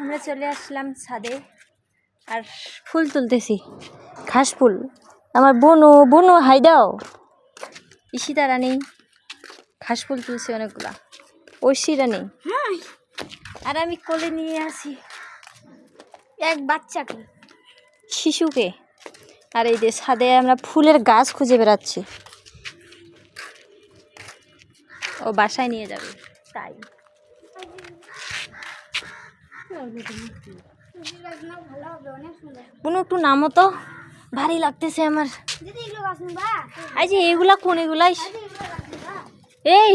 আমরা চলে আসলাম ছাদে আর ফুল তুলতেছি, ঘাস ফুল। আমার বোনও বোনও হাই দাও, ইশিতারা নেই, ঘাস ফুল তুলছে অনেকগুলা, ঐশীরা নেই, আর আমি কোলে নিয়ে আসি এক বাচ্চাকে, শিশুকে। আর এই যে ছাদে আমরা ফুলের গাছ খুঁজে বেড়াচ্ছি, ও বাসায় নিয়ে যাবে তাই। বুনু একটু নামো তো, ভারী লাগতেছে আমার। এই যে এগুলা কোন, এগুলা এই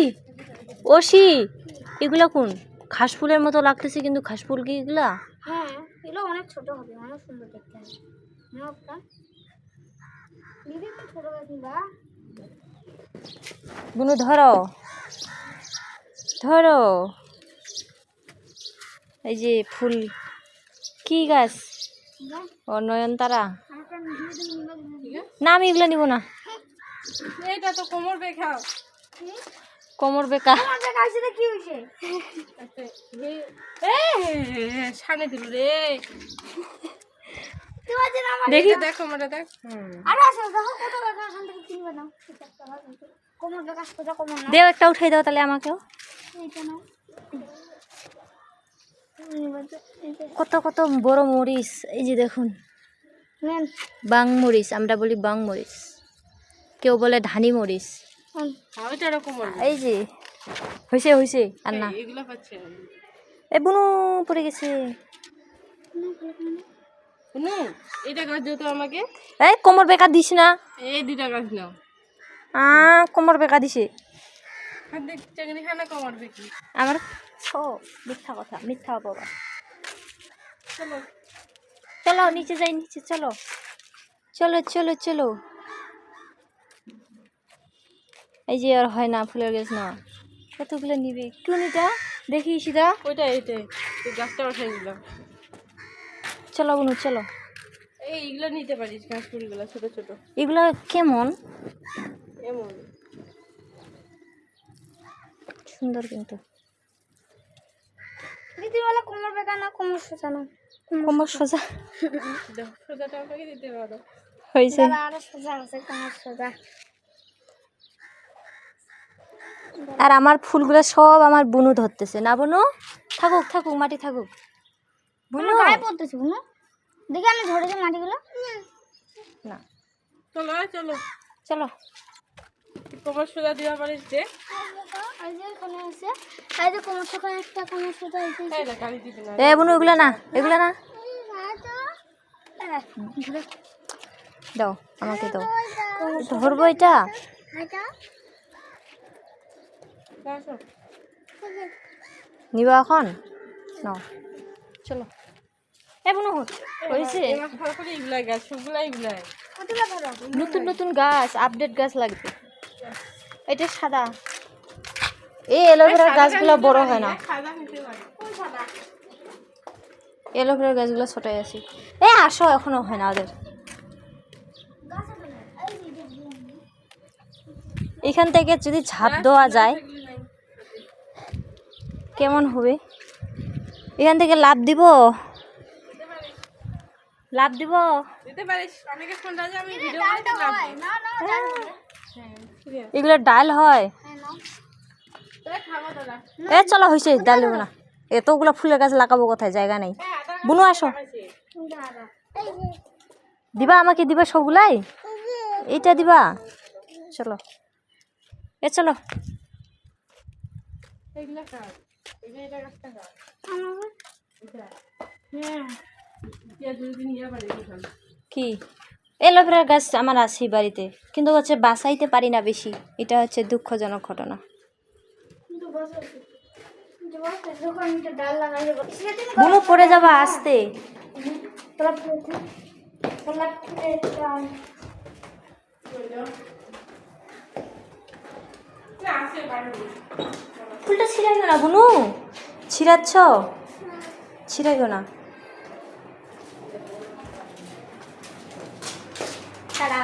ওশি, এগুলা কোন? ঘাস ফুলের মতো লাগতেছে, কিন্তু ঘাস ফুল কি এগুলা? হ্যাঁ, এগুলো অনেক ছোট হবে, অনেক সুন্দর দেখতে হবে। বুনু ধরো ধরো, এই যে ফুল, কি গাছ? ও নয়নতারা। না আমি এগুলো নিব না, এটা তো কোমর বেঁকা। কোমর বেকা। কি হয়েছে? সামনে দিল রে, দেখি দেখো মোটা দেখ। দেও, একটা উঠাই দাও তাহলে আমাকেও। কত কত বড় মরিচ, এই যে দেখুন, বাং মরিচ, আমরা বলি বাং মরিচ, কেউ বলে ধানি মরিচ। এই যে হয়েছে হয়েছে, আর না এই বুনু পড়ে গেছে। এটা গাছ দিও তো আমাকে। এই কোমর বেকা দিস না, এই দুটা গাছ নাও। কোমর বেকা দিছে কোমর বেঁকি। আমার। ও মিথ্যা কথা, মিথ্যা বাবা। চলো চলো নিচে যাই, নিচে চলো, চলো চলো চলো। এই যে আর হয় না, ফুলের গাছ না, কতগুলো নিবে, কোন এটা দেখি সিধা? ওইটা এইটাই, এই গাছটা উঠাই দিলাম। চলো বুনু চলো। এইগুলো নিতে পারিস, ঘাস ফুলগুলো ছোট ছোট। এগুলো কেমন এমন সুন্দর, কিন্তু দিদি বলে কোমর বেঁকা না, কোমর সোজা না। কোমর সোজা সোজাটা আমাকে দিতে পারো। হয়েছে। আরো সোজা আছে, কোমর সোজা। আর আমার ফুলগুলো সব আমার বুনু ধরতেছে না। বুনু থাকুক থাকুক, মাটি থাকুক। বুনু গায়ে পড়তেছে বুনু, দেখি আমি ধরেছি মাটিগুলো। না চলো চলো চলো, কোমর সোজা দেওয়া পারিস যে। এই যে এখানে আছে, এই যে কোমর সোজা, একটা কোমর সোজা আছে। এই না গালি দিবি না। এ বুনু এগুলা না, এগুলা না, দাও আমাকে দাও, ধরবো এটা। নিবা এখন? নাও চলো। এ বুনু হয়েছে, নতুন নতুন গাছ, আপডেট গাছ লাগবে। এটা সাদা, এই এলোভেরার গাছগুলো বড় হয় না, এলোভেরার গাছগুলো ছোটাই আছে। এ আসো, এখনো হয় না ওদের। এখান থেকে যদি ঝাঁপ দেওয়া যায় কেমন হবে? এখান থেকে লাভ দিব, লাভ দিব। এগুলো ডাল হয়। এ চলো হয়েছে, ডাল দেবো না, এতগুলো ফুলের গাছ লাগাবো কোথায়, জায়গা নেই। বুনু আসো, দিবা আমাকে, দিবা সবগুলাই, এইটা দিবা। চলো এ চলো। কি এলোভেরার গাছ আমার আছে বাড়িতে, কিন্তু হচ্ছে বাঁচাইতে পারি না বেশি, এটা হচ্ছে দুঃখজনক ঘটনা। বুনু পড়ে যাবা আসতে। ফুলটা ছিড়াইও না বুনু, ছিড়াচ্ছ, ছিড়াইও না। তারা